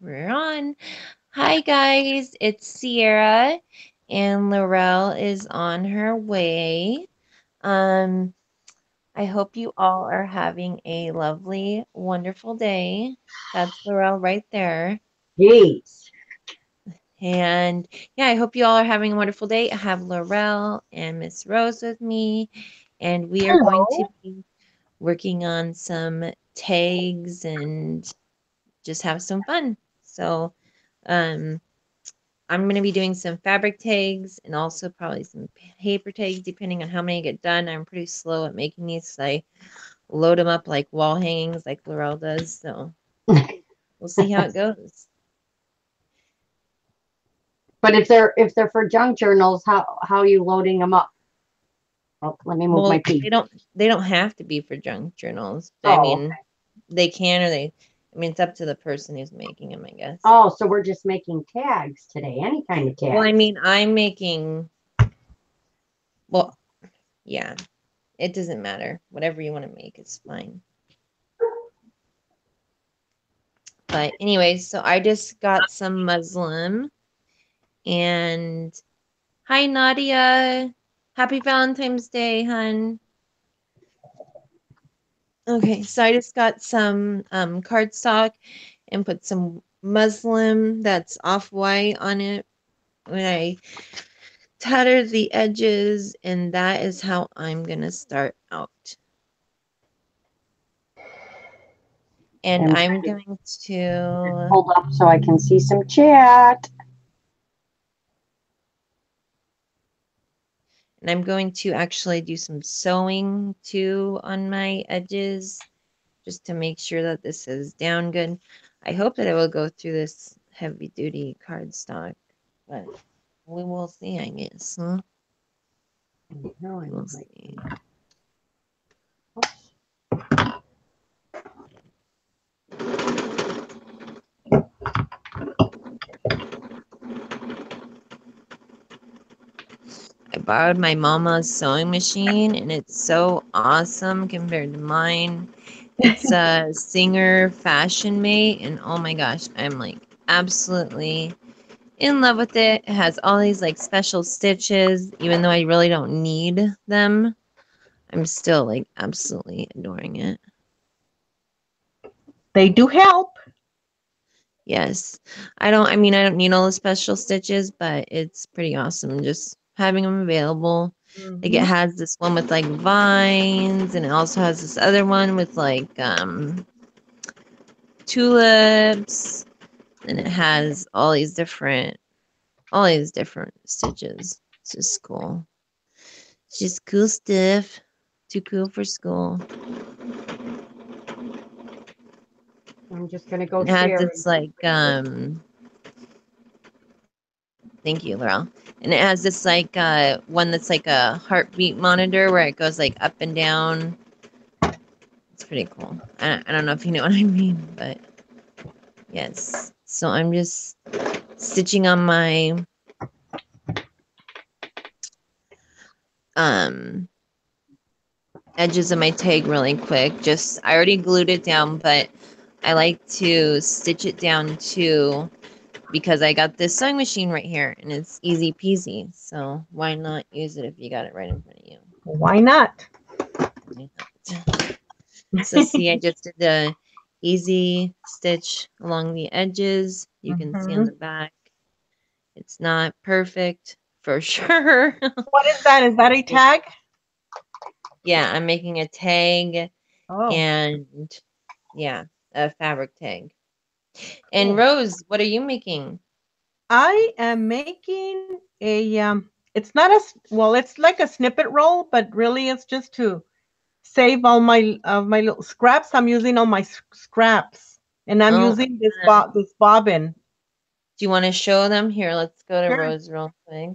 We're on. Hi guys, it's Sierra and Lorelle is on her way. Um, I hope you all are having a lovely, wonderful day. That's Lorelle right there. Jeez. And yeah, I hope you all are having a wonderful day. I have Lorelle and Miss Rose with me, and we are going to Hello. be working on some tags and just have some fun. So, um, I'm going to be doing some fabric tags and also probably some paper tags, depending on how many get done. I'm pretty slow at making these, so I load them up like wall hangings, like Lorelle does. So we'll see how it goes. But if they're for junk journals, how are you loading them up? Oh, let me move my Well, pee. they don't have to be for junk journals. I Oh, mean, okay. they can or they. I mean, it's up to the person who's making them, I guess. Oh, so we're just making tags today. Any kind of Well, I tags. mean, I'm making. Well, yeah, it doesn't matter. Whatever you want to make is fine. But anyways, so I just got some muslin and hi Nadia. Happy Valentine's Day, hun. Okay, so I just got some cardstock and put some muslin that's off-white on it when I tattered the edges, and that is how I'm gonna start out. And I'm I'm trying to going to hold up so I can see some chat. actually do some sewing too on my edges just to make sure that this is down good. I hope that it will go through this heavy duty cardstock, but we will see, I guess. Huh? No, I We'll need my see. I borrowed my mama's sewing machine and it's so awesome compared to mine. It's a Singer Fashion Mate, and oh my gosh, I'm like absolutely in love with it. It has all these like special stitches, even though I really don't need them. I'm still like absolutely adoring it. They do help. Yes. I mean, I don't need all the special stitches, but it's pretty awesome just having them available. Like it Hmm. has this one with like vines and it also has this other one with like tulips and it has all these different stitches. It's just cool. It's just cool stuff. Too cool for school. I'm just gonna go It has share. this like thank you, Laurel. And it has this like one that's like a heartbeat monitor where it goes like up and down. It's pretty cool. I don't know if you know what I mean, but yes. So I'm just stitching on my um edges of my tag really quick. Just I already glued it down, but I like to stitch it down too because I got this sewing machine right here and it's easy peasy. So why not use it if you got it right in front of you? Why not? Why not? So see, I just did the easy stitch along the edges. You can see on Hmm. the back. It's not perfect for sure. What is that? Is that a tag? Yeah, I'm making a tag Oh, and yeah, a fabric tag. And cool. Rose, what are you making? I am making a it's not well, it's like a snippet roll, but really it's just to save all my little scraps. I'm using all my scraps, and I'm Oh, using this bobbin. do you want to show them? Here, let's go to Sure. Rose real quick.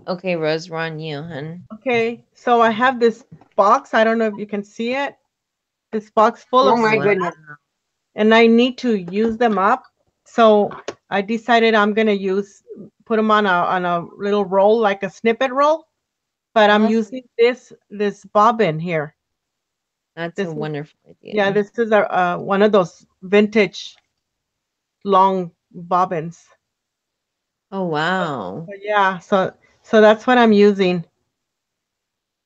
Okay, Rose, we're on you, hun. Okay, so I have this box. I don't know if you can see it. This box full Oh of my Wow. goodness. and I need to use them up. So I decided I'm gonna put them on a little roll, like a snippet roll. But I'm Awesome. using this bobbin here. That's This a is, wonderful yeah, idea. this is a one of those vintage long bobbins. Oh, wow. So yeah, so that's what I'm using.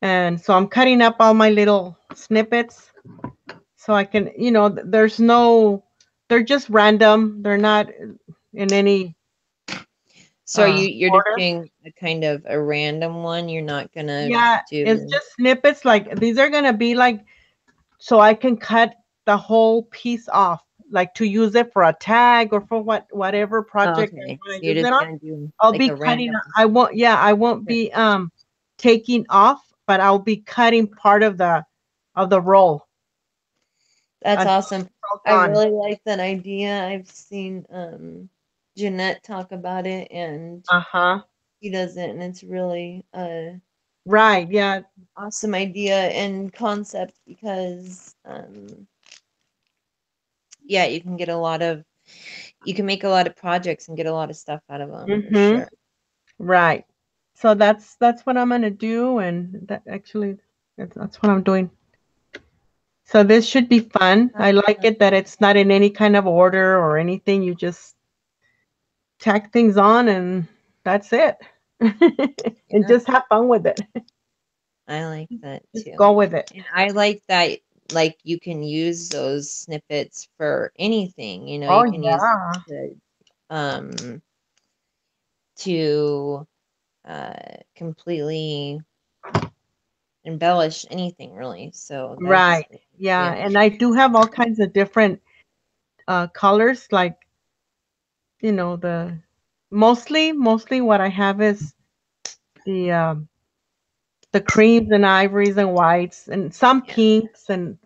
And so I'm cutting up all my little snippets so I can, there's no, they're just random. They're not in any So you're just order. doing a kind of a random one. You're not gonna Yeah, it's do. just snippets. Like these are gonna be like so I can cut the whole piece off, like to use it for a tag or for whatever Oh, project I okay. want So to you're use it just on. gonna do I'll like be a cutting. random. I won't be taking off, but I'll be cutting part of the roll That's until awesome. it's all I gone. really like that idea. I've seen Jeanette talk about it, and Uh-huh. he does it, and it's really Right. Yeah. awesome idea and concept because yeah, you can make a lot of projects and get a lot of stuff out of them for Mm-hmm. sure. Right. So that's what I'm gonna do, and that actually that's what I'm doing. So this should be fun. I like it that it's not in any kind of order or anything. You just tack things on and that's it. And Yeah, just have fun with it. I like that Just too. go with it. And I like that like you can use those snippets for anything, Oh you can use it yeah. um to completely embellish anything really. So that's Right. Yeah. yeah. And I do have all kinds of different colors, like, the mostly what I have is the creams and ivories and whites and some Yeah. pinks and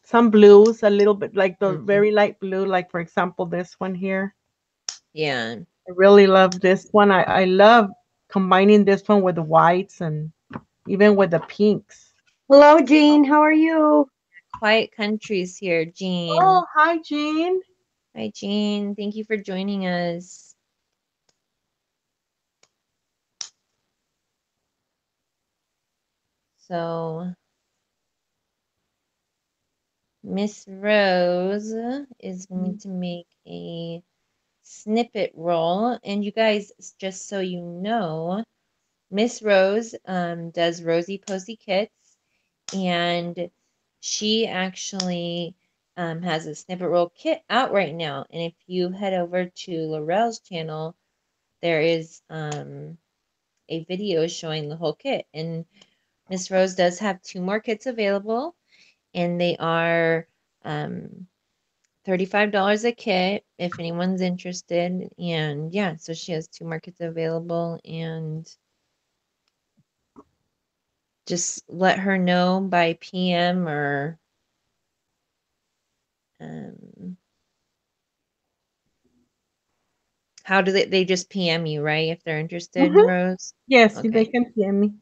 some blues, a little bit like the Mhm. very light blue, like for example this one here. Yeah. I really love this one. I love combining this one with the whites and even with the pinks. Hello, Jean. How are you? Quiet Countries here, Jean. Oh, hi, Jean. Hi, Jean. Thank you for joining us. So, Miss Rose is going to make a snippet roll. And you guys, just so you know, Miss Rose does Rosie Posie kits, and she actually has a snippet roll kit out right now. And if you head over to Lorelle's channel, there is a video showing the whole kit. And Miss Rose does have two more kits available, and they are $35 a kit if anyone's interested. And yeah, so she has two more kits available, and just let her know by PM or um, how do they just PM you, right? If they're interested, Hmm. Rose. Yes, they Okay. can PM me.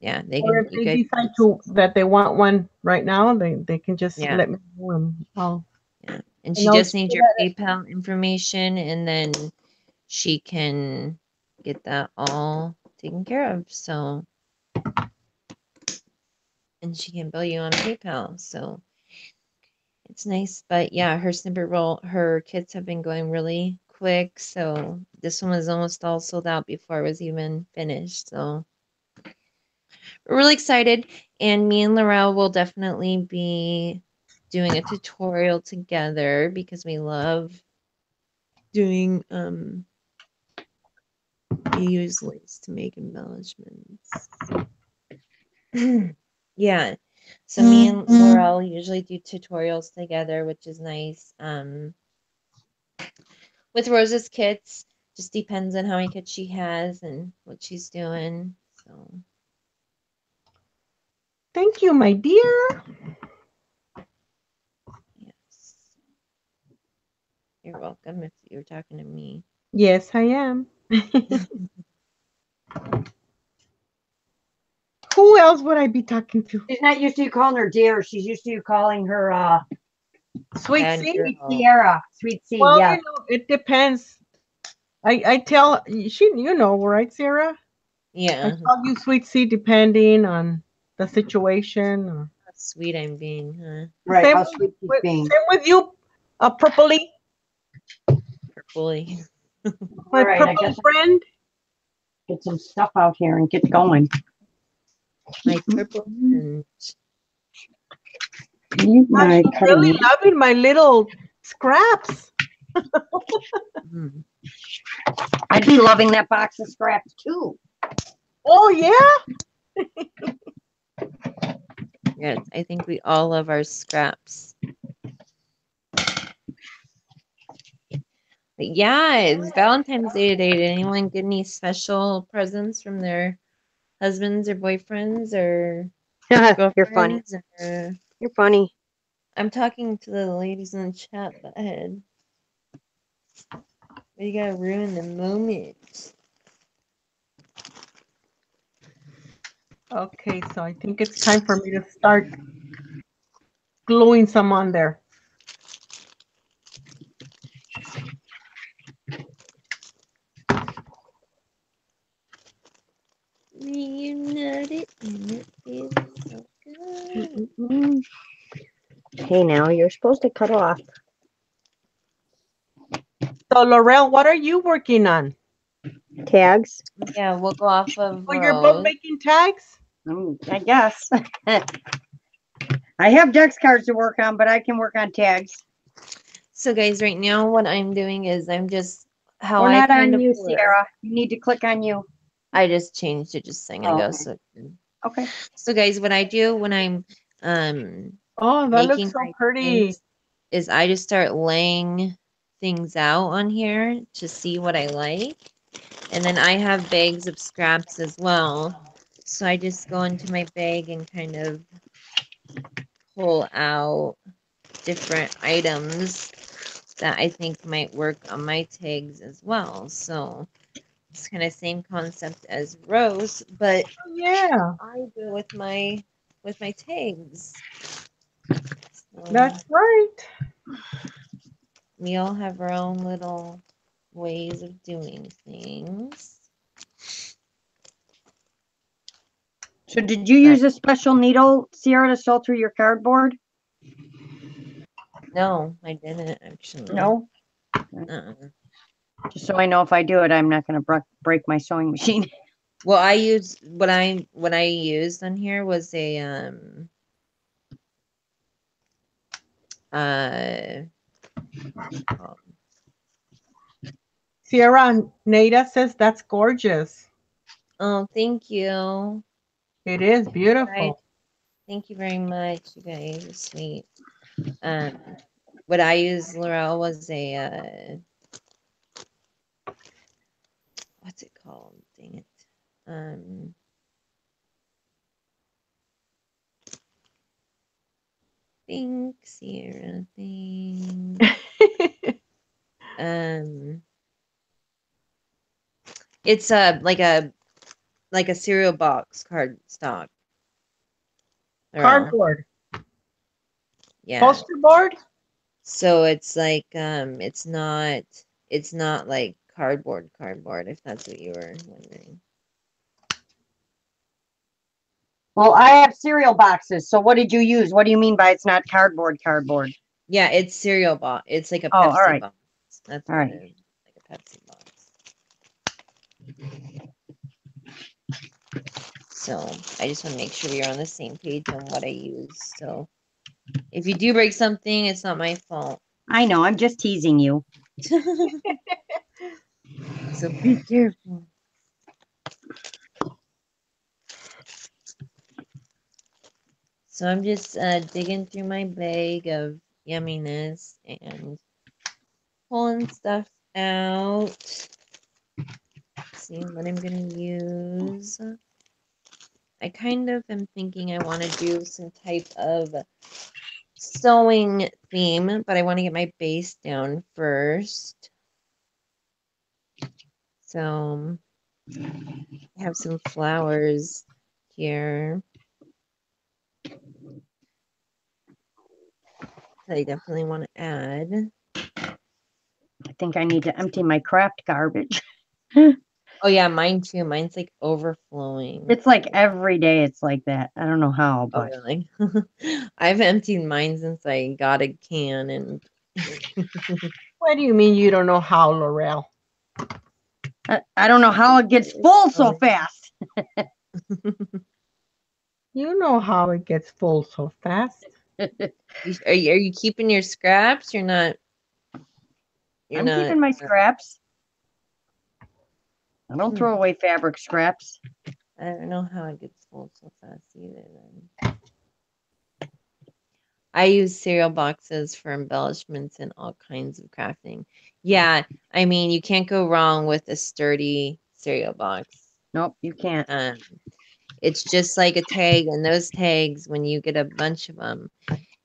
Yeah, they Or can, if you they guys decide can just, to that they want one right now, they can just yeah, let me know and yeah. And she I'll just share needs your that. PayPal information, and then she can get that all taken care of. So, and she can bill you on PayPal. So it's nice. But yeah, her snippet roll, her kits have been going really quick. So this one was almost all sold out before it was even finished. So we're really excited. And me and Lorelle will definitely be doing a tutorial together because we love doing we use lace to make embellishments. Yeah. So me and Laurel usually do tutorials together, which is nice. With Rose's kits, just depends on how many kits she has and what she's doing. So Thank you, my dear. yes, you're welcome if you're talking to me. Yes, I am. Who else would I be talking to? She's not used to you calling her dear. She's used to you calling her Sweet Bad C. Sweet girl. Sierra. Sweet C, Well, yes. it depends. I tell she, right, Sarah? I Yeah. call you Sweet C depending on the situation. sweet I'm being, huh? Right, Same how sweet she's being. same with you, Purpley, Purpley. my All right, I purpley guess I'll friend. get some stuff out here and get going. My purple and Need my I'm cutting really needle. loving my little scraps. mm, I'd be loving that box of scraps too. Oh yeah. yes, I think we all love our scraps. But yeah, it's Valentine's Day today. Did anyone get any special presents from their husbands or boyfriends or You're funny. girlfriends? Or, You're funny. I'm talking to the ladies in the chat. Go ahead. We gotta ruin the moment. Okay, so I think it's time for me to start gluing some on there. Reunited and it feels so good. Hey, now you're supposed to cut off. So Lorelle, what are you working on? Tags. Yeah, we'll go off of Oh, you're both Rose. making tags? I guess. I have Dex cards to work on, but I can work on tags. So guys, right now what I'm doing is I'm just how We're I not kind on of you, work. Sierra. You need to click on you. I just changed it just a second ago. Okay. So Okay. so guys, what I do when I'm Oh, that looks making so my pretty. things is I just start laying things out on here to see what I like. And then I have bags of scraps as well. So I just go into my bag and kind of pull out different items that I think might work on my tags as well. So it's kind of same concept as Rose, but Yeah, I go with my tags. So that's right. we all have our own little ways of doing things. So did you use a special needle, Sierra, to sew through your cardboard? No, I didn't actually. No. Uh-uh. Just so I know if I do it, I'm not going to break my sewing machine. Well, I used what I used on here was a um, Sierra Nada says that's gorgeous. oh, thank you. It is beautiful. Thank you very much, you guys. You're sweet. What I used, Lorelle, was a what's it called? Dang it. Think Sierra thing. It's like a cereal box card stock. Cardboard. Yeah. Poster board? So it's like it's not like cardboard, if that's what you were wondering. Well, I have cereal boxes. So what did you use? What do you mean by it's not cardboard? Yeah, it's cereal box. It's like a Oh, Pepsi all right. box. That's All what right. it is. Like a Pepsi box. So I just want to make sure we are on the same page on what I use. So if you do break something, it's not my fault. I know. I'm just teasing you. So be careful. So I'm just digging through my bag of yumminess and pulling stuff out. See what I'm gonna use. I kind of am thinking I want to do some type of sewing theme, but I want to get my base down first. So I have some flowers here. That I definitely want to add. I think I need to empty my craft garbage. Oh yeah, mine too. Mine's like overflowing. It's like every day it's like that. I don't know how, Oh but really? I've emptied mine since I got a can and What do you mean you don't know how, Lorelle? I don't know how it gets full so fast. You know how it gets full so fast. Are you keeping your scraps? You're not. You're I'm not. keeping my scraps. I don't Hmm. throw away fabric scraps. I don't know how it gets full so fast either. Then I use cereal boxes for embellishments and all kinds of crafting. Yeah, I mean you can't go wrong with a sturdy cereal box. Nope, you can't. It's just like a tag, and those tags, when you get a bunch of them,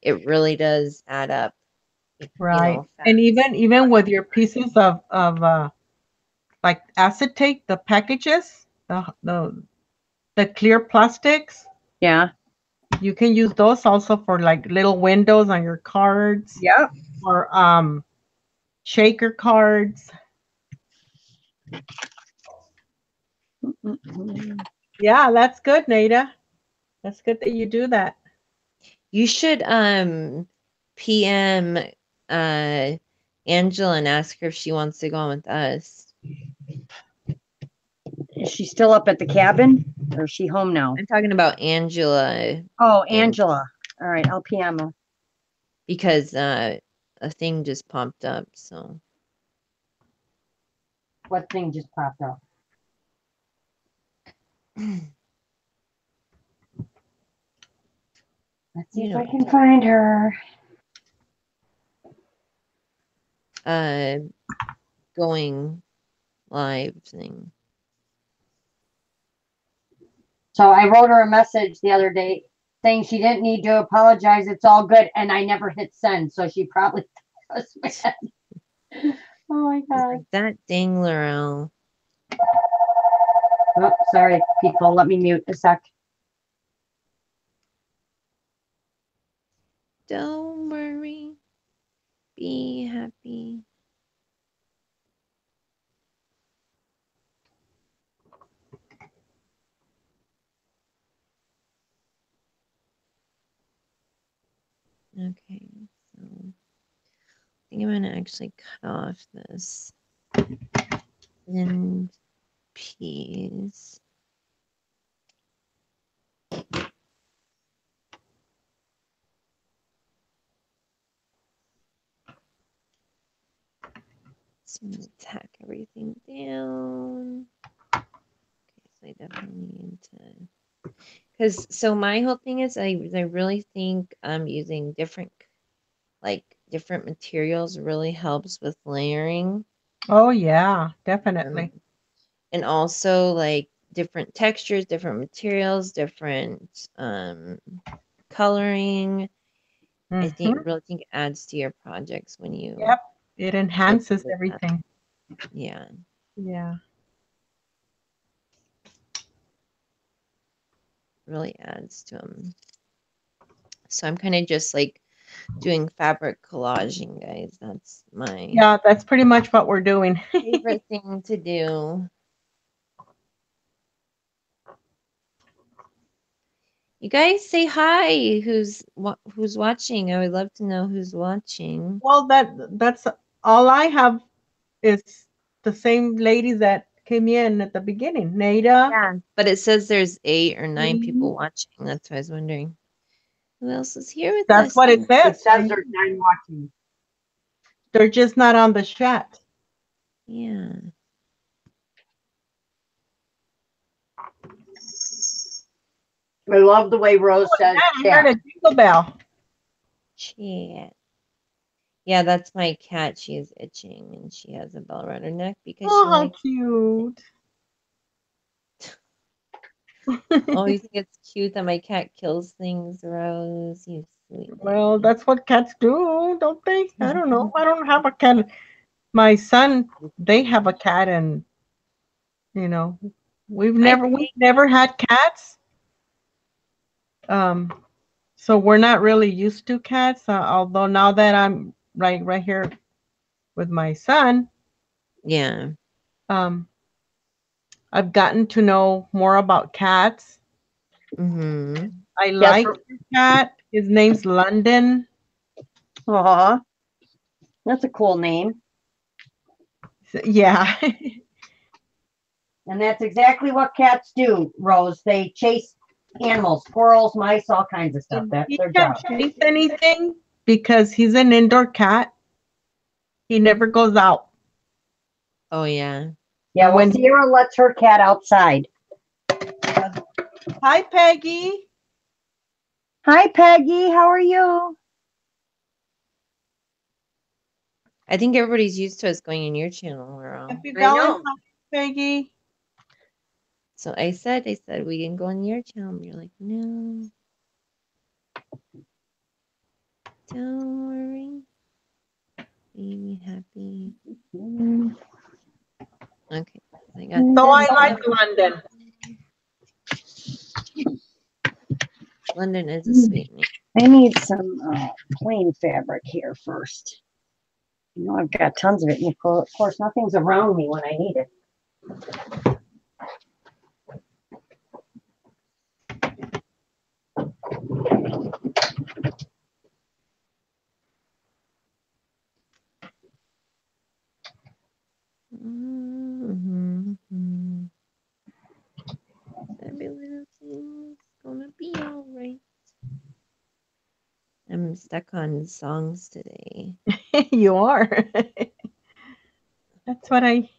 it really does add up. Right. And Fast. even with your pieces of like acetate, the packages, the clear plastics, Yeah. you can use those also for like little windows on your cards Yep. or shaker cards. Yeah, that's good, Nada. That's good that you do that. You should PM Angela and ask her if she wants to go on with us. Is she still up at the cabin or is she home now? I'm talking about Angela. Oh, Angela. All right, I'll PM her. Because a thing just popped up. So What thing just popped up? Let's see if I can find her. Going live thing. So I wrote her a message the other day saying she didn't need to apologize. It's all good. And I never hit send. So she probably was mad. Oh my God. Like that dang Lorelle. Oh, sorry, people. Let me mute a sec. Don't worry. Be happy. Okay, so I think I'm gonna actually cut off this end piece. So I'm gonna tack everything down. Okay, so I definitely need to, because so my whole thing is I really think using different materials really helps with layering. Oh yeah, definitely. And also like different textures, different materials, different coloring. I really think it adds to your projects when you Yep. It go enhances with that. everything. Yeah. Yeah. Really adds to them. So I'm kind of just like doing fabric collaging, guys. That's my Yeah, that's pretty much what we're doing. favorite thing to do. You guys say hi. Who's watching? I would love to know who's watching. Well, that's all I have is the same lady that came in at the beginning, Nada. Yeah, but it says there's 8 or 9 people watching. That's why I was wondering who else is here with That's us. what it says. It says there's 9 watching. They're just not on the chat. Yeah. I love the way Rose says I heard a jingle bell. Chat. Yeah, that's my cat. She is itching and she has a bell around her neck because Oh, she how likes. cute. Oh, you think it's cute that my cat kills things, Rose? You sweet. Well, that's what cats do, don't they? I don't know. I don't have a cat. My son, they have a cat, and you know, we've never had cats. So we're not really used to cats. Although now that I'm right here with my son, Yeah. um, I've gotten to know more about cats. Mm-hmm. I Yes. like the cat. His name's London. Aw, that's a cool name. Yeah. And that's exactly what cats do, Rose. They chase animals, squirrels, mice, all kinds of stuff. That's He their can't job. chase anything because he's an indoor cat. He never goes out. Oh yeah. Yeah, well, When Sierra lets her cat outside. Hi, Peggy. Hi, Peggy. How are you? I think everybody's used to us going in your channel, Lorelle. Happy I know. Valentine's, Peggy. So I said we can go in your channel. And you're like, no. Don't worry. Be happy. Okay. I got So I that. like London. London is a sweet name. I need some plain fabric here first. You know, I've got tons of it. And of course, nothing's around me when I need it. Mm-hmm. Everything's gonna be all right. I'm stuck on songs today. You are. That's what I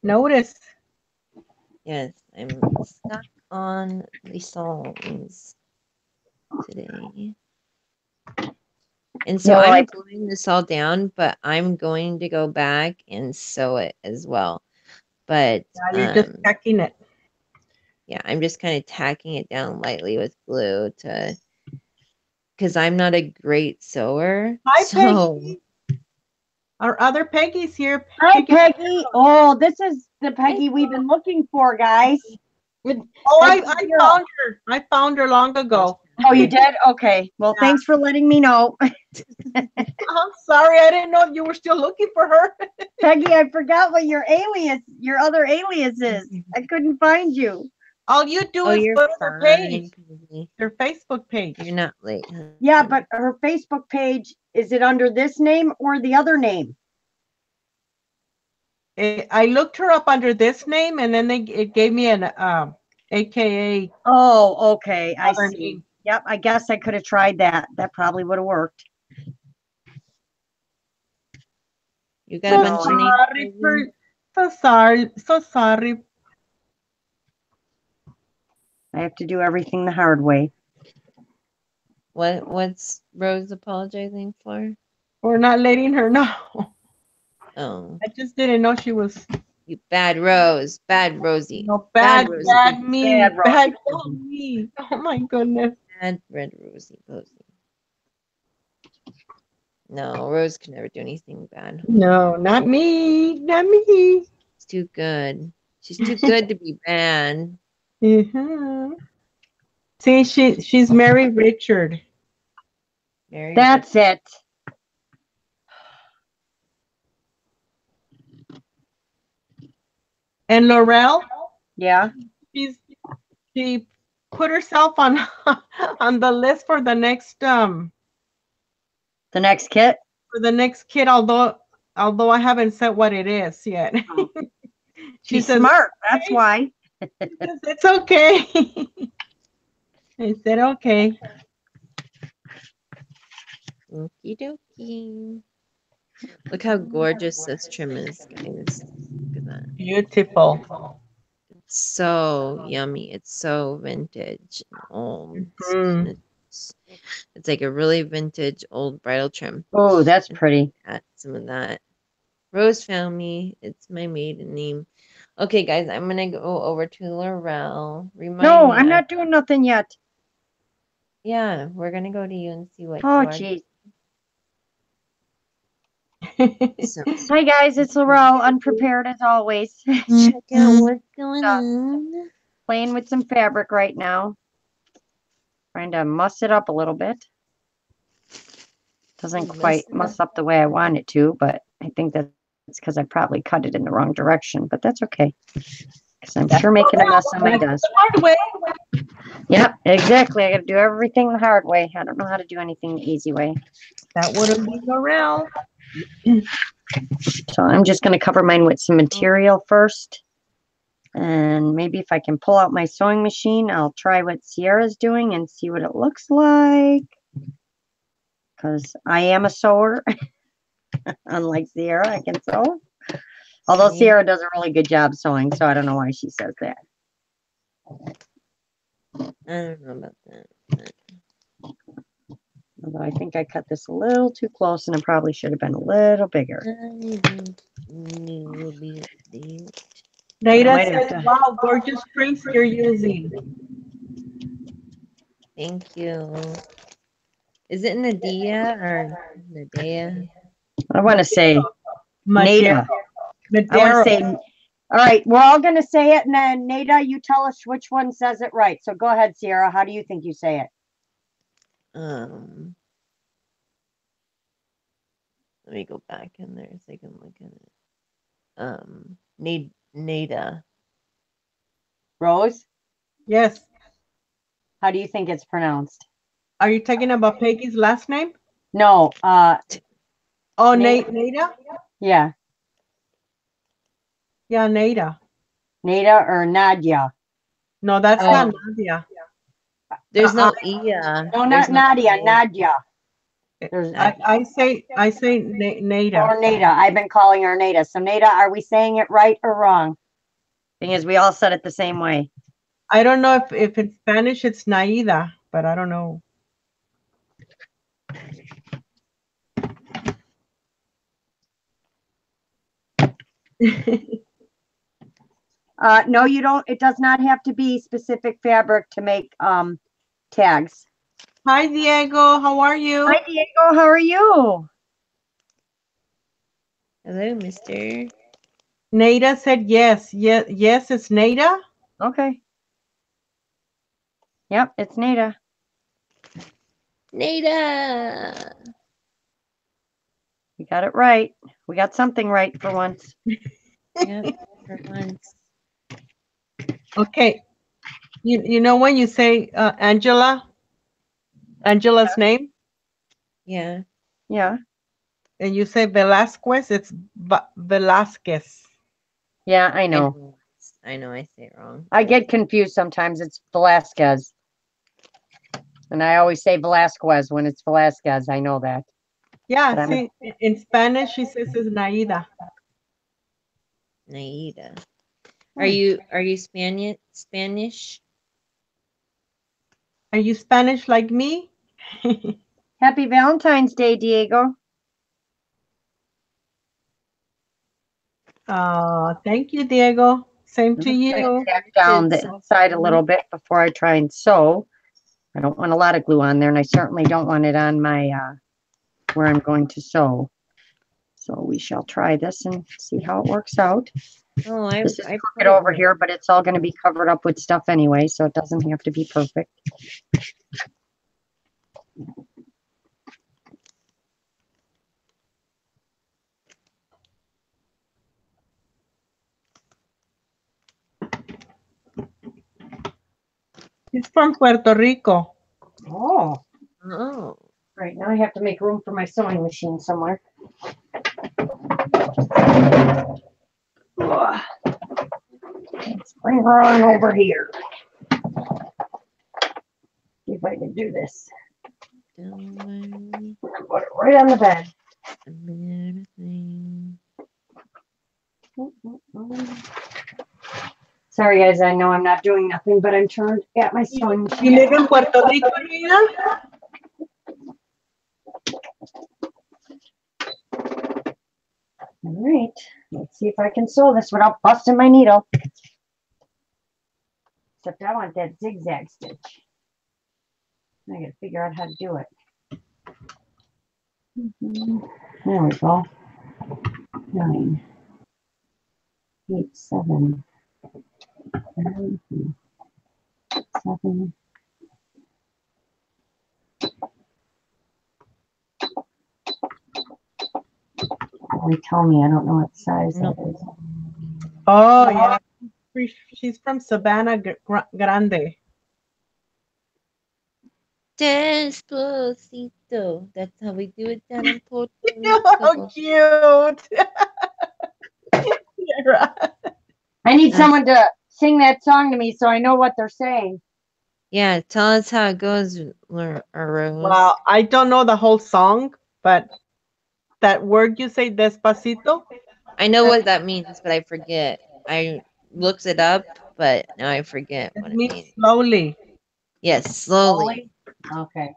noticed. Yes, I'm stuck on the songs today. And so Yeah, I'm gluing this all down, but I'm going to go back and sew it as well. But Yeah, you're just checking it. yeah, I'm just kind of tacking it down lightly with glue to, because I'm not a great sewer. Hi, So Peggy. Our other Peggy's here. Hi, Peggy. Oh, this is the Peggy we've been looking for, guys. Oh, I found her. I found her long ago. Oh, you did? Okay. Well, Yeah. thanks for letting me know. I'm sorry, I didn't know you were still looking for her. Peggy, I forgot what your other alias is. I couldn't find you. All you do is you're go to their page, fine. their Facebook page. You're not late, huh? Yeah, but her Facebook page, is it under this name or the other name? I looked her up under this name, and then it gave me an AKA. Oh, okay. I other see. name. Yep, I guess I could have tried that. That probably would have worked. You got a bunch of names. So sorry. I have to do everything the hard way. What's Rose apologizing for? We're not letting her know. Oh, I just didn't know she was. you bad Rose, bad Rosie, No, bad Rosie, me, Bad bad Rosie. me. Oh my goodness. bad red Rosie Posie. No, Rose can never do anything bad. No, not me, not me. She's too good. She's too good to be bad. Uh-huh. See, she's Mary Richard. Mary That's it. And Lorelle, Yeah. she put herself on on the list for the next The next kit. kid, although I haven't said what it is yet. Oh. She She's says, smart. That's why. it's okay. I said okay. Okie dokie. Look how gorgeous this trim is, guys. Look at that. Beautiful. It's so yummy. It's so vintage and old. Mm. It's like a really vintage old bridal trim. Oh, that's pretty. Add some of that. Rose found me. It's my maiden name. Okay, guys, I'm gonna go over to Lorelle. No, I'm not doing nothing yet. Yeah, we're gonna go to you and see what. Oh, jeez. So, Hi, guys. It's Lorelle, unprepared as always. check out what's going on. Playing with some fabric right now. Trying to muss it up a little bit. Doesn't quite muss up the way I want it to, but I think that's because I probably cut it in the wrong direction, but that's okay. Because I'm sure making a mess on my desk. Hard way. Yep, exactly. I got to do everything the hard way. I don't know how to do anything the easy way. That wouldn't be Lorelle. So I'm just going to cover mine with some material first. And maybe if I can pull out my sewing machine, I'll try what Sierra's doing and see what it looks like. Because I am a sewer. Unlike Sierra, I can sew. Although Sierra does a really good job sewing, so I don't know why she says that. I don't know about that. Although I think I cut this a little too close and it probably should have been a little bigger. Nada says, wow, gorgeous prints you're using. Thank you. Is it Nadia or Nadia? I want to say Madero. Nada. I want to say, all right, we're all going to say it, and then Nada, you tell us which one says it right. So go ahead, Sierra. How do you think you say it? Let me go back in there so I can look at it. Nada. Rose? Yes. How do you think it's pronounced? Are you talking about Peggy's last name? No. Oh, Nada? Yeah. Yeah, Nada. Nada or Nadia? No, that's not Nadia. There's no Ia. No, not Nadia. Nadia. I say Nada. Or Nada. I've been calling her Nada. So Nada, are we saying it right or wrong? Thing is, we all said it the same way. I don't know if in Spanish it's Naida, but I don't know. No, you don't. It does not have to be specific fabric to make tags. Hi, Diego. How are you? Hi, Diego. How are you? Hello, mister. Nada said yes. Yes, it's Nada. Okay. Yep, it's Nada. Nada. We got it right. We got something right for once. Yep, for once. Okay. You know when you say Angela's name? Yeah. Yeah. And you say Velasquez, it's Velasquez. Yeah, I know. I know I say it wrong. I get confused sometimes. It's Velasquez. And I always say Velasquez when it's Velasquez. I know that. Yeah, see, in Spanish, she says it's Naida. Naida. Are you Spanish? Are you Spanish like me? Happy Valentine's Day, Diego. Thank you, Diego. Same to you. Tack down the inside a little bit before I try and sew. I don't want a lot of glue on there, and I certainly don't want it on my where I'm going to sew. So we shall try this and see how it works out. Oh, this is crooked over here, but it's all going to be covered up with stuff anyway, so it doesn't have to be perfect. He's from Puerto Rico. Oh. Oh. Right, now I have to make room for my sewing machine somewhere. Let's bring her on over here. See if I can do this. Put it right on the bed. Sorry, guys. I know I'm not doing nothing, but I'm turned at my sewing machine. You live in Puerto Rico, Nina? All right. Let's see if I can sew this without busting my needle. Except I want that zigzag stitch. I gotta figure out how to do it. There we go. 9, 8, 7, 7. They tell me I don't know what size that is. Oh, yeah. She's from Savannah Grande. Despacito. That's how we do it down in Puerto How Rico. cute. Sarah. I need That's, someone to sing that song to me so I know what they're saying. yeah, tell us how it goes, Rose. Wow, I don't know the whole song, but that word you say, despacito, I know that what that means, but I forget. I looked it up, but now I forget it what it means means. slowly. Yes, slowly. Slowly? Okay.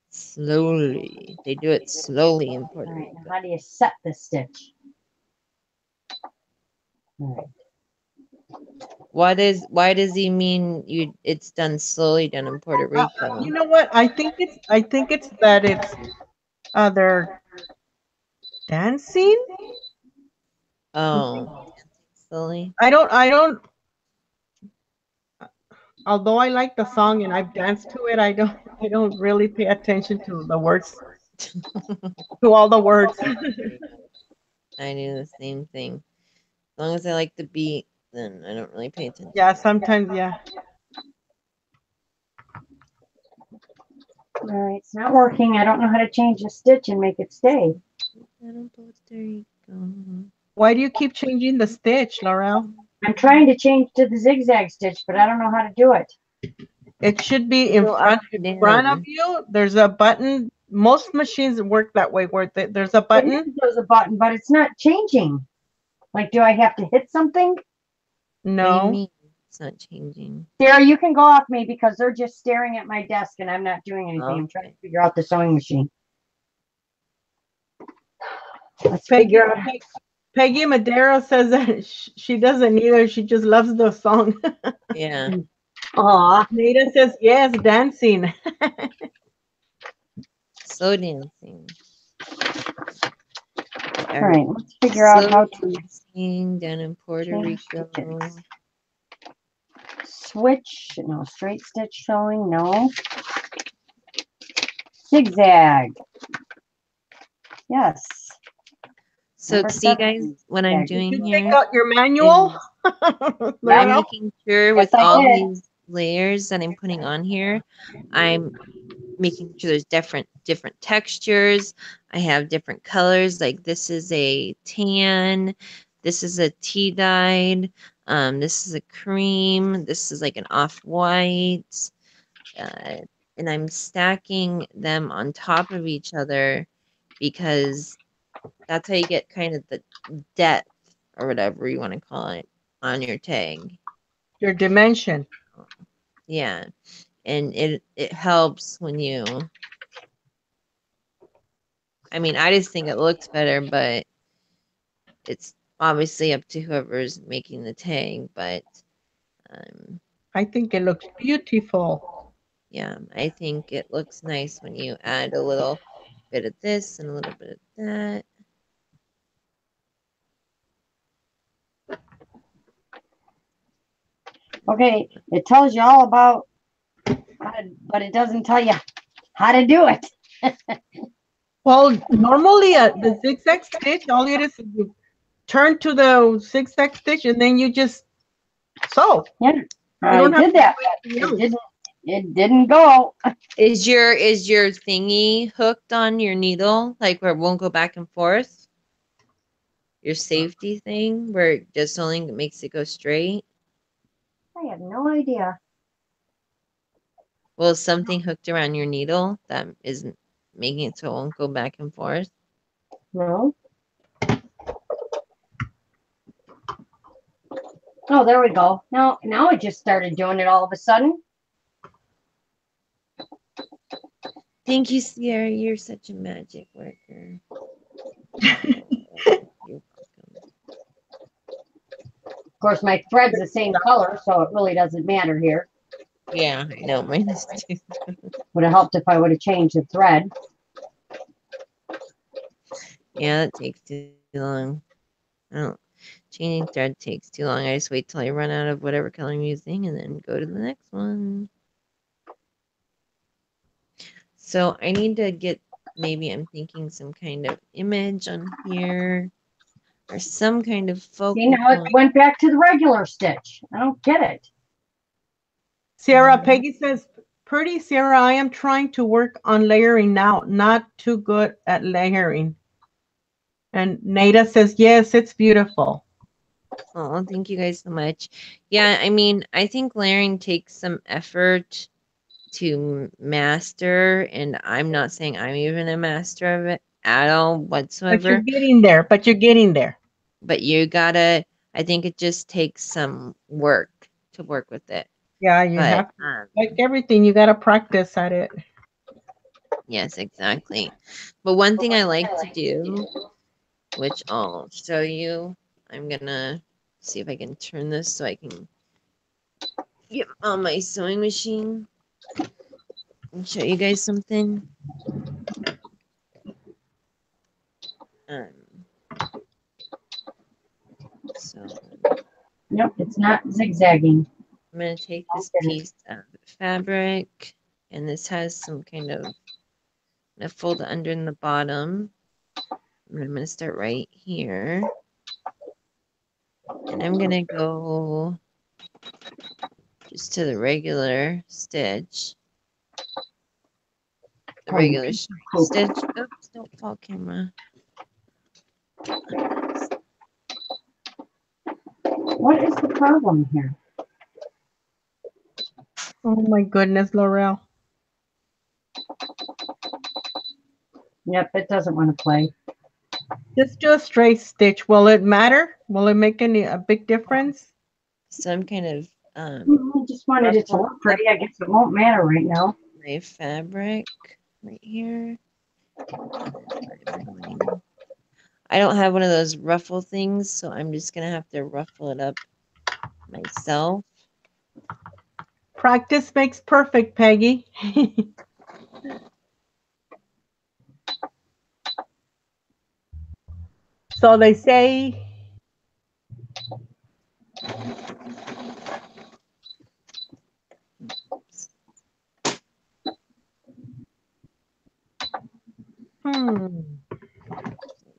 Slowly. They do it slowly in All Puerto right. Now Rico. how do you set the stitch? All right. Why does he mean it's done slowly down in Puerto You Rico? know what? I think it's that it's they're dancing. I think Oh, slowly. I don't. Although I like the song and I've danced to it, I don't really pay attention to the words, to all the words. Pretty much. I do the same thing. As long as I like the beat, then I don't really pay attention Yeah, to it. sometimes, yeah. All right. It's not working. I don't know how to change the stitch and make it stay. Down in Puerto Rico. Why do you keep changing the stitch, Laurel? I'm trying to change to the zigzag stitch, but I don't know how to do it. It should be in Go up front or of down. you. There's a button. Most machines work that way, where there's a It button. is, there's a button, but it's not changing. Like, do I have to hit something? What do you No. mean it's not changing? Sarah, you can go off me because they're just staring at my desk and I'm not doing anything. I'm trying Okay. to figure out the sewing machine. Let's Peggy, figure out. Peggy Madero says that she doesn't either. She just loves the song. Yeah. Aw. Nada says yes, dancing. Slow dancing. All All right. right, let's figure out Slow how to dancing down in Puerto change Rico. stitches. Switch, no, straight stitch sewing, no. Zigzag. Yes. So Number see guys, 7. what I'm Did you doing take here out your manual, is I'm Yep. Laurel? making sure Yes, with I all did. these layers that I'm putting on here, I'm making sure there's different textures. I have different colors. Like this is a tan, this is a tea dyed, this is a cream, this is like an off-white, and I'm stacking them on top of each other because that's how you get kind of the depth or whatever you want to call it on your tag. Your dimension. Yeah, and it helps when you. I mean, I just think it looks better, but it's obviously up to whoever's making the tag. But um, I think it looks beautiful. yeah, I think it looks nice when you add a little bit of this and a little bit of that. Okay, it tells you all about how to, but it doesn't tell you how to do it. Well, normally the zigzag stitch, all it is you turn to the zigzag stitch and then you just sew. Yeah, You I don't have did to that, do but anything it else. didn't. It didn't go. Is your thingy hooked on your needle, like where it won't go back and forth? Your safety thing, where it just only makes it go straight? I have no idea. Well, is something hooked around your needle that isn't making it so it won't go back and forth? No. Oh, there we go. Now it just started doing it all of a sudden. Thank you, Sierra. You're such a magic worker. You're welcome. Of course, my thread's the same color, so it really doesn't matter here. Yeah, I know. Mine is too. Would have helped if I would have changed the thread. Yeah, that takes too long. Oh, changing thread takes too long. I just wait till I run out of whatever color I'm using and then go to the next one. So I need to get, maybe I'm thinking some kind of image on here. or some kind of See, focal now it point. went back to the regular stitch. I don't get it. Sierra, Peggy says, pretty Sierra, I am trying to work on layering now. Not too good at layering. And Nada says, yes, it's beautiful. Oh, thank you guys so much. Yeah, I mean, I think layering takes some effort to master, and I'm not saying I'm even a master of it at all But you're whatsoever. getting there. But you're getting there. But you gotta, I think it just takes some work to work with it. Yeah, you But have to. Like everything, you got to practice at it. yes, exactly. But one thing I like to do, which I'll show you, I'm gonna see if I can turn this so I can get on my sewing machine and show you guys something. Um, so Nope, it's not zigzagging. I'm gonna take this piece of fabric, and this has some kind of, I'm gonna fold it under in the bottom. And I'm gonna start right here, and I'm gonna go just to the regular stitch. The regular stitch. Oops, don't fall, camera. What is the problem here? Oh my goodness, Lorelle. Yep, it doesn't want to play. Just do a straight stitch. Will it matter? Will it make a big difference? Some kind of I just wanted it to look pretty. I guess it won't matter right now. my fabric right here. I don't have one of those ruffle things, so I'm just gonna have to ruffle it up myself. Practice makes perfect, Peggy. So they say.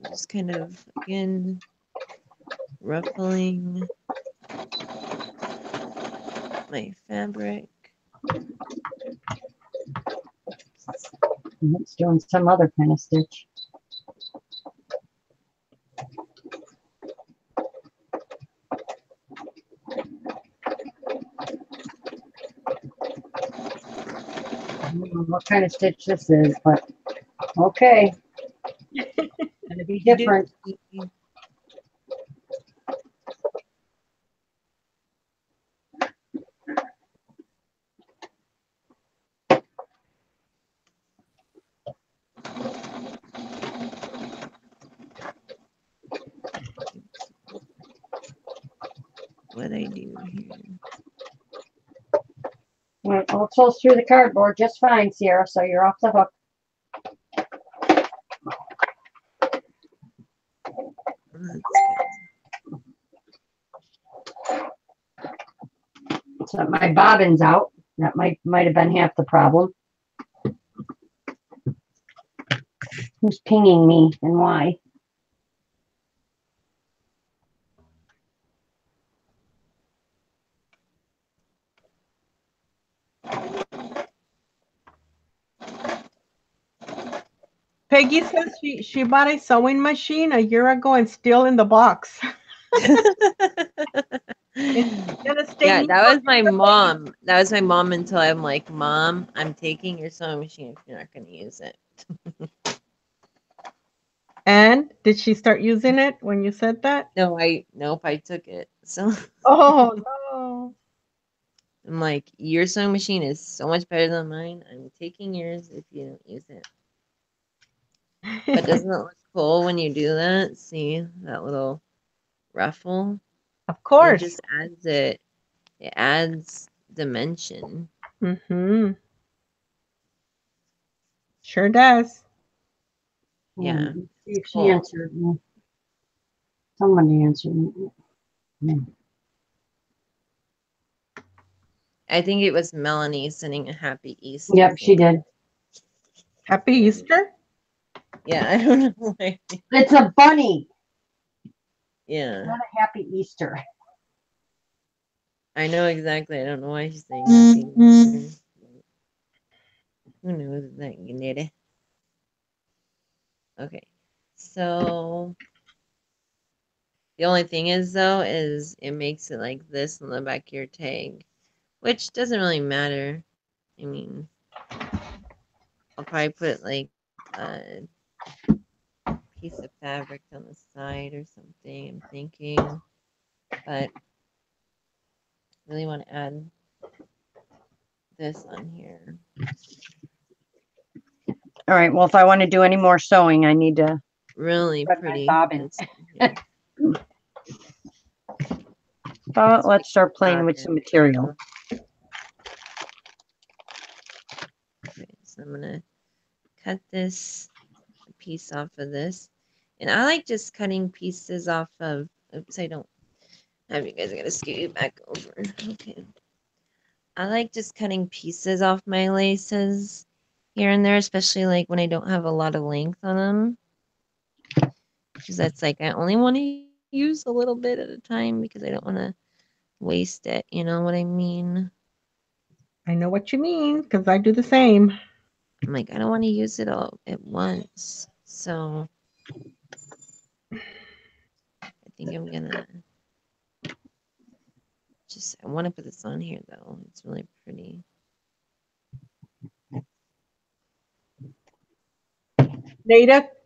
Just kind of, again, ruffling my fabric. It's doing some other kind of stitch. I don't know what kind of stitch this is, but okay. Gonna be different. What I do here. Well, it pulls through the cardboard just fine, Sierra, so you're off the hook. So my bobbin's out. That might have been half the problem. Who's pinging me and why? Peggy says she bought a sewing machine a year ago and still in the box. Yeah, that was my mom. That was my mom until I'm like, Mom, I'm taking your sewing machine if you're not going to use it. And did she start using it when you said that? Nope, I took it. So oh no. I'm like, your sewing machine is so much better than mine. I'm taking yours if you don't use it. But doesn't it look cool when you do that? See that little ruffle? Of course. It just adds it. It adds dimension. Mm-hmm. Sure does. Yeah. See if she answered me. Somebody answered me. I think it was Melanie sending a happy Easter. Yep, she did. Happy Easter? Yeah, I don't know why. It's a bunny. Yeah. Not a happy Easter. I know exactly. I don't know why she's saying happy Easter. Who knows that you need it? Okay. So the only thing is though is it makes it like this on the back of your tag, which doesn't really matter. I mean, I'll probably put like a piece of fabric on the side or something. I'm thinking, but I really want to add this on here. All right. Well, if I want to do any more sewing, I need to Really thread my pretty. bobbin. Yeah. Let's start playing with some material. Okay, so I'm gonna cut this piece off of this, and I like just cutting pieces off of. Oops, I don't have you guys. I gotta scoot back over. Okay. I like just cutting pieces off my laces here and there, especially like when I don't have a lot of length on them. Because that's like I only want to use a little bit at a time because I don't want to waste it. You know what I mean? I know what you mean because I do the same. I'm like, I don't want to use it all at once. So I think I'm gonna I want to put this on here though. It's really pretty.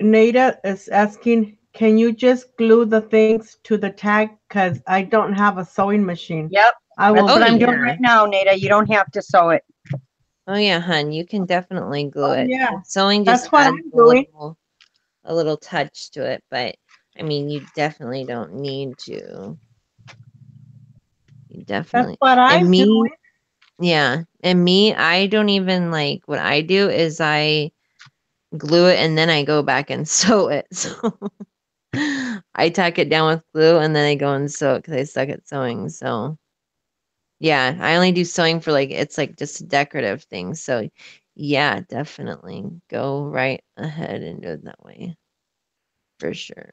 Nada is asking, can you just glue the things to the tag? Because I don't have a sewing machine. Yep. I That's will. what I'm doing yeah. right now, Nada. You don't have to sew it. Oh yeah, hun, you can definitely glue it. Yeah, Sewing that's just what adds I'm doing. a little touch to it, but I mean, you definitely don't need to. You That's definitely. what And I'm me, doing. yeah, and me, I don't even like what I do is I glue it and then I go back and sew it. So I tack it down with glue and then I go and sew it because I suck at sewing. So yeah, I only do sewing for like it's like just a decorative thing. So yeah, definitely go right ahead and do it that way for sure.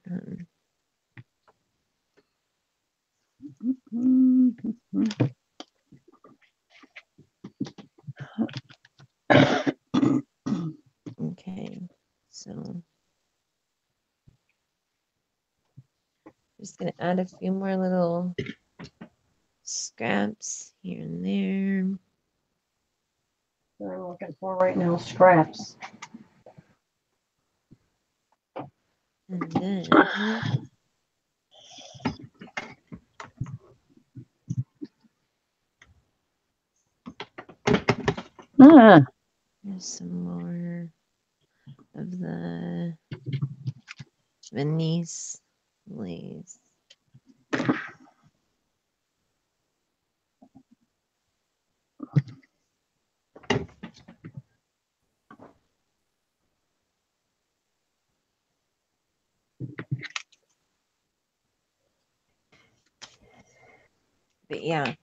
Okay, so just gonna add a few more little scraps here and there. What I'm looking for right now, scraps. And then there's some more of the Venice lace. But yeah,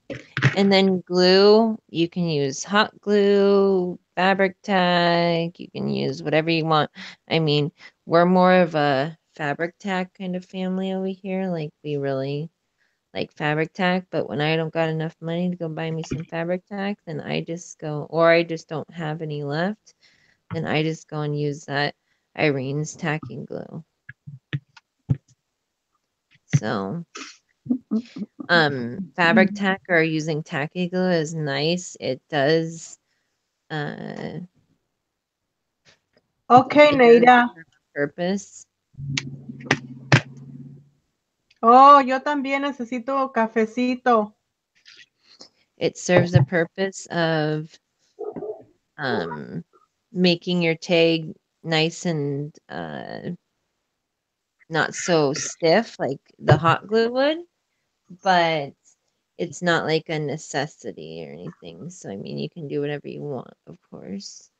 and then glue, you can use hot glue, fabric tag, you can use whatever you want. I mean, we're more of a fabric tag kind of family over here. Like, we really like fabric tag, but when I don't got enough money to go buy me some fabric tag, then I just go, or I just don't have any left, then I just go and use that Irene's tacking glue. So fabric tack or using tacky glue is nice. It does uh Okay, it does Nada. serve a purpose. Oh, yo también necesito cafecito. It serves a purpose of um making your tag nice and not so stiff like the hot glue would, but it's not like a necessity or anything. So I mean, you can do whatever you want, of course.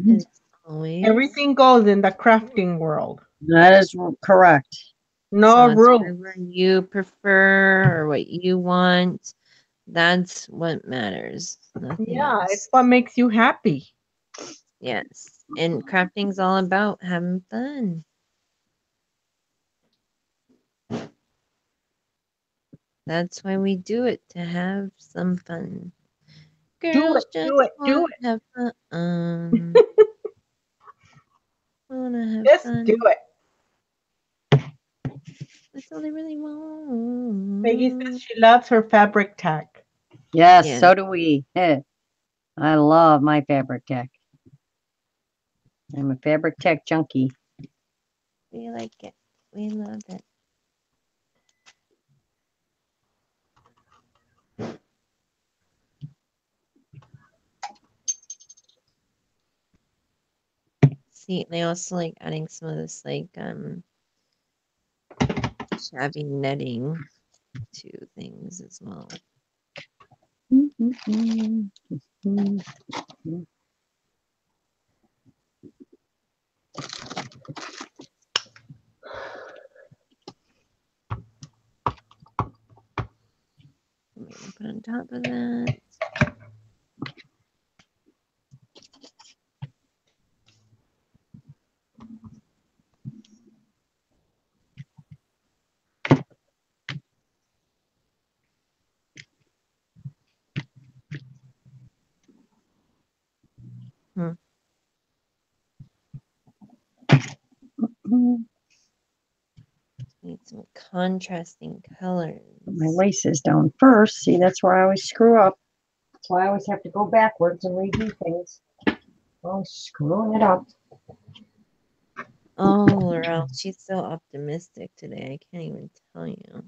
As always. Everything goes in the crafting world. That is correct. No So it's rules. whatever you prefer or what you want. That's what matters. Nothing Yeah, it's else. what makes you happy. Yes. And crafting's all about having fun. That's why we do it, to have some fun. Do Girls it, just do it, do want it. to have fun. Wanna have Just do fun. it. That's all they really Peggy want. says she loves her fabric tag. Yes, Yeah, so do we. I love my fabric tech. I'm a fabric tech junkie. we like it. We love it. See, and I also like adding some of this like shabby netting to things as well. I'm gonna put on top of that. Need some contrasting colors. Put my laces down first. See, that's where I always screw up. That's why I always have to go backwards and redo things. Oh, screwing it up. Oh, Lorelle, she's so optimistic today. I can't even tell you.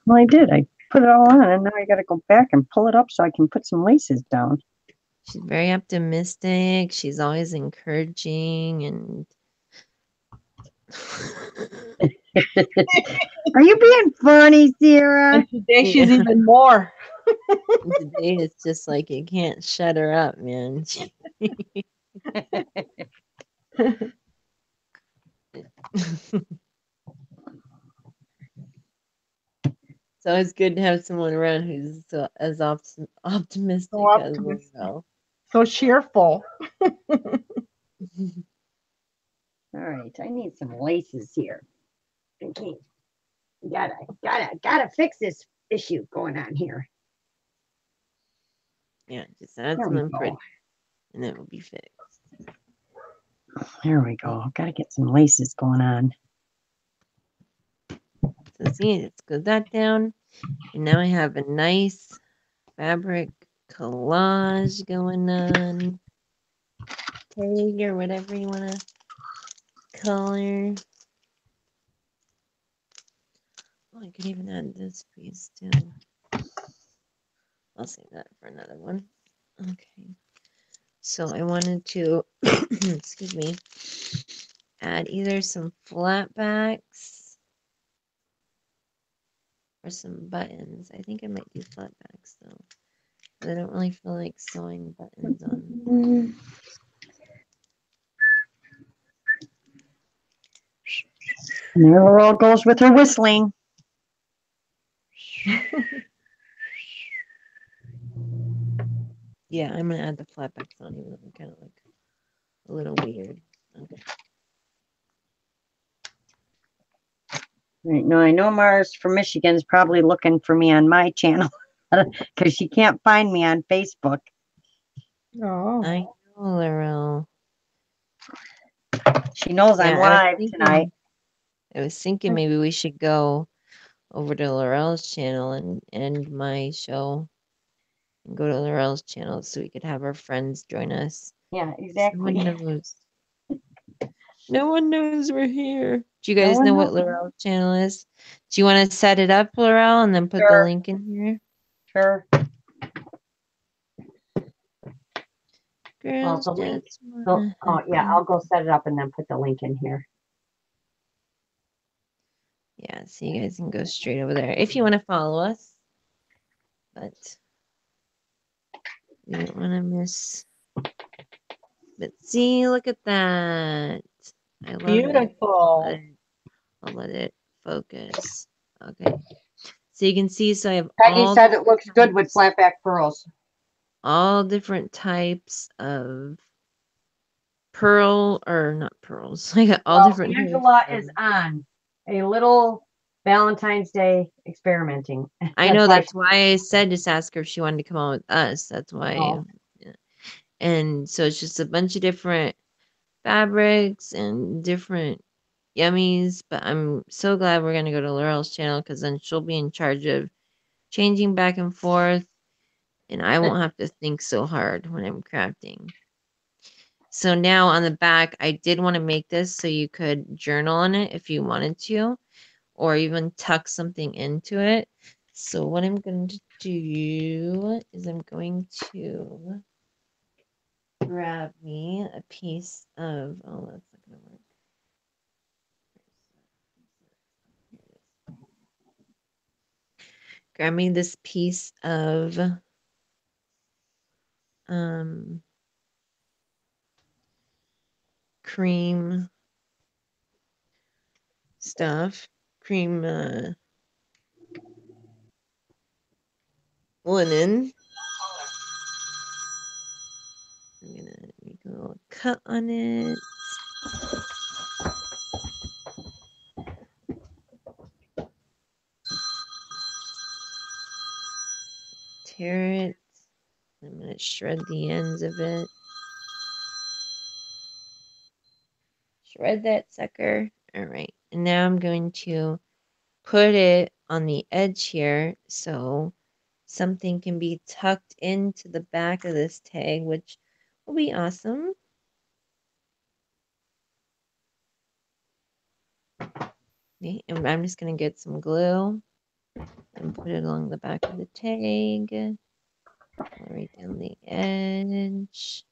Well, I did. I put it all on, and now I got to go back and pull it up so I can put some laces down. She's very optimistic. She's always encouraging and Are you being funny, Sarah? And today she's Yeah. even more. Today it's just like you can't shut her up, man. It's always good to have someone around who's as optimistic So as optimistic. Lorelle. So cheerful. All right, I need some laces here. Okay, gotta fix this issue going on here. Yeah, just add There we something go. pretty and it will be fixed. There we go. Gotta get some laces going on. So see, let's go that down. And now I have a nice fabric collage going on. Tag or whatever you want to color. Oh, I could even add this piece too. I'll save that for another one. Okay. So I wanted to, excuse me, add either some flat backs or some buttons. I think I might do flat backs though. But I don't really feel like sewing buttons on. And there Laurel goes with her whistling. Yeah, I'm gonna add the flat backs on even though they're kind of like a little weird. Okay. Right, now I know Mars from Michigan is probably looking for me on my channel because she can't find me on Facebook. Oh. I know, Lorelle. She knows I'm live tonight. I was thinking maybe we should go over to Lorelle's channel and end my show and go to Lorelle's channel so we could have our friends join us. Yeah, exactly. No one knows. No one knows we're here. Do you guys know what Lorelle's channel is? Do you want to set it up, Lorelle, and then put the link in here? Sure. Girls the link. just Oh, wanna yeah, have I'll go set it up and then put the link in here. Yeah, so you guys can go straight over there if you want to follow us. But we don't want to miss. But see, look at that. I love Beautiful. it. I'll let it focus. Okay. So you can see, so I have Peggy said it looks good with flat back pearls. all different types of pearl, or not pearls. I got all different types Angela of, is on a little Valentine's Day experimenting. I know, why that's why I said just ask her if she wanted to come on with us. That's why. Oh. Yeah. And so it's just a bunch of different fabrics and different yummies. But I'm so glad we're gonna go to Lorelle's channel because then she'll be in charge of changing back and forth, and I won't have to think so hard when I'm crafting. So now on the back, I did want to make this so you could journal in it if you wanted to, or even tuck something into it. So what I'm going to do is I'm going to grab me a piece of, oh, that's not going to work. Grab me this piece of cream stuff, cream linen. I'm gonna make a little cut on it. Tear it. I'm gonna shred the ends of it. Shred that sucker. All right, and now I'm going to put it on the edge here so something can be tucked into the back of this tag, which will be awesome. Okay, and I'm just going to get some glue and put it along the back of the tag, right down the edge.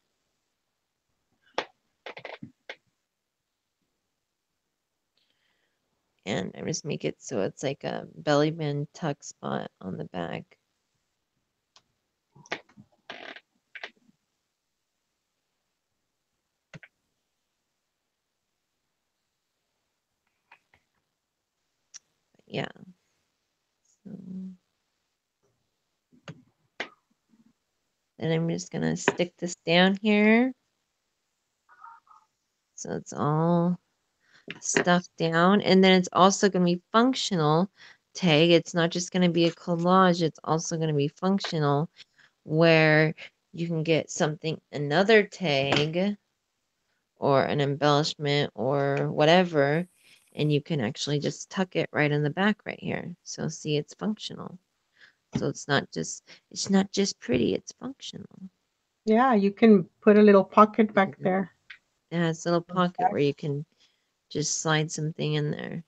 And I just make it so it's like a belly band tuck spot on the back. Yeah. So then I'm just going to stick this down here. So it's all stuffed down. And then it's also going to be functional tag. It's not just going to be a collage. It's also going to be functional where you can get something, another tag or an embellishment or whatever, and you can actually just tuck it right in the back right here. So see, it's functional. So it's not just pretty, it's functional. Yeah, you can put a little pocket back there. It has a little pocket where you can just slide something in there.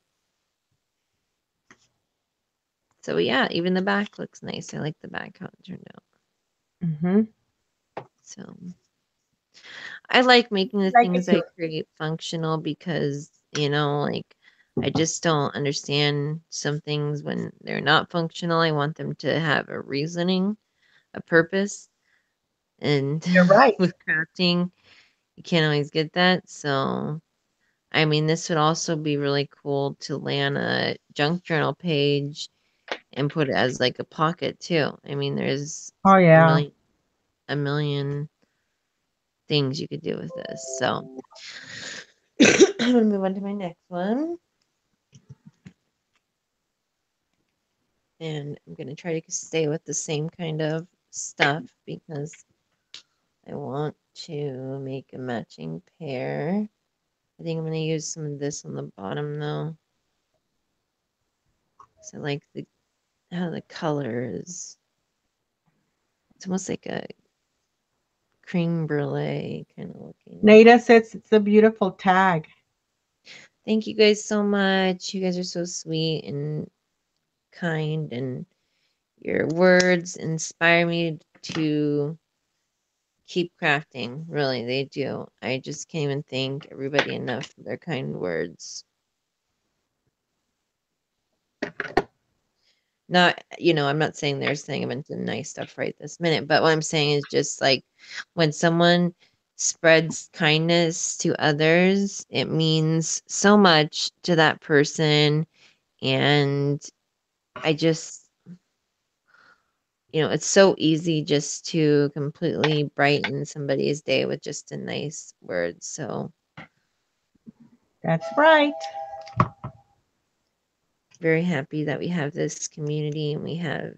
So yeah, even the back looks nice. I like the back how it turned out. Mm-hmm. So I like making the Like it things I too. create functional because, like I just don't understand some things when they're not functional. I want them to have a reasoning, a purpose. And You're right. with crafting, you can't always get that. So, I mean, this would also be really cool to lay on a junk journal page and put it as like a pocket too. I mean, there's Oh a yeah. million things you could do with this. So I'm gonna move on to my next one. And I'm gonna try to stay with the same kind of stuff because I want to make a matching pair. I think I'm gonna use some of this on the bottom though. So I like how the color is. It's almost like a cream brulee kind of looking. Nada says it's a beautiful tag. Thank you guys so much. You guys are so sweet and kind, and your words inspire me to keep crafting. Really, they do. I just can't even thank everybody enough for their kind words. Not, I'm not saying they're saying a bunch of nice stuff right this minute, but what I'm saying is just like when someone spreads kindness to others, it means so much to that person. And I just, it's so easy just to completely brighten somebody's day with just a nice word. So That's right. very happy that we have this community and we have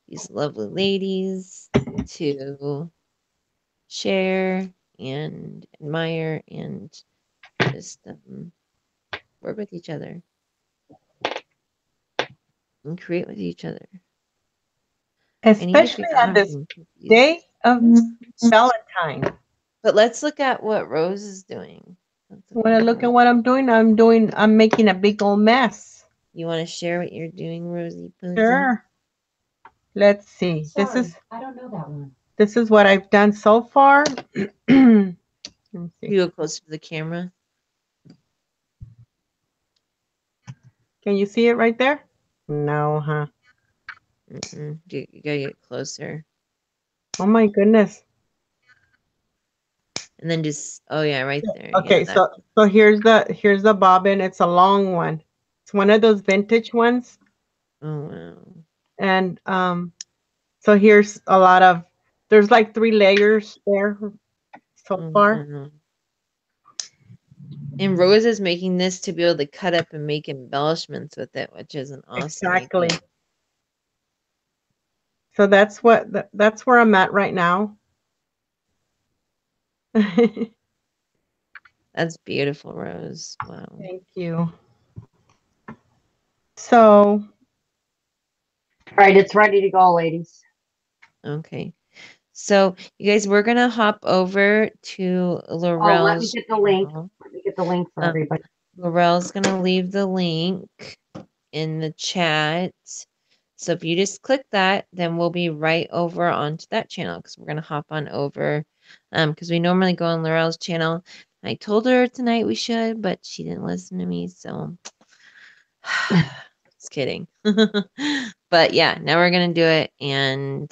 these lovely ladies to share and admire and just work with each other and create with each other. I need to Especially figure out on how to this confuse. day of Valentine. But let's look at what Rose is doing. When I look at what I'm doing, I'm making a big old mess. You want to share what you're doing, Rosie Posie? Sure. Let's see. Sorry, I don't know that one. This is what I've done so far. Let me see. You go closer to the camera. Can you see it right there? No, huh? You gotta get closer. Oh my goodness. And then just, oh yeah, right there. Okay, Yeah, so here's the bobbin. It's a long one. It's one of those vintage ones. oh wow. And so here's a lot of, there's like 3 layers there so far. Wow. And Rose is making this to be able to cut up and make embellishments with it, which is an awesome Exactly. idea. So that's where I'm at right now. That's beautiful, Rose. Wow. Thank you. So, All right, it's ready to go, ladies. Okay. So you guys, we're gonna hop over to Lorelle's. Oh, let me get the link. channel. Let me get the link for everybody. Lorelle's gonna leave the link in the chat. So if you just click that, then we'll be right over onto that channel because we're gonna hop on over. Because we normally go on Lorelle's channel. I told her tonight we should, but she didn't listen to me, so just kidding. But yeah, now we're gonna do it. And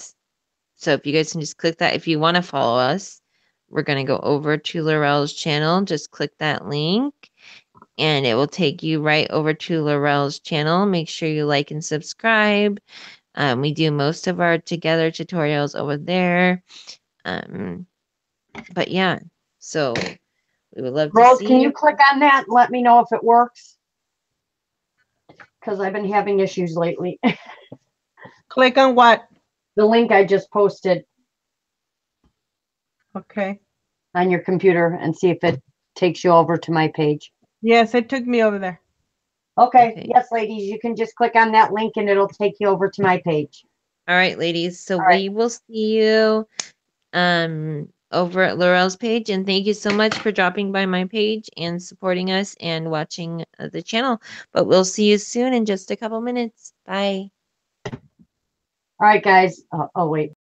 so if you guys can just click that, if you want to follow us, we're gonna go over to Lorelle's channel. Just click that link and it will take you right over to Lorelle's channel. Make sure you like and subscribe. We do most of our together tutorials over there. But yeah, so we would love to Rose, see can you click on that and let me know if it works? Because I've been having issues lately. click on what? The link I just posted Okay. on your computer and see if it takes you over to my page. Yes, it took me over there. Okay. Yes, ladies, you can just click on that link and it'll take you over to my page. All right, ladies. So All right. we will see you over at Lorelle's page. And thank you so much for dropping by my page and supporting us and watching the channel. But we'll see you soon in just a couple minutes. Bye. All right, guys. Oh, wait.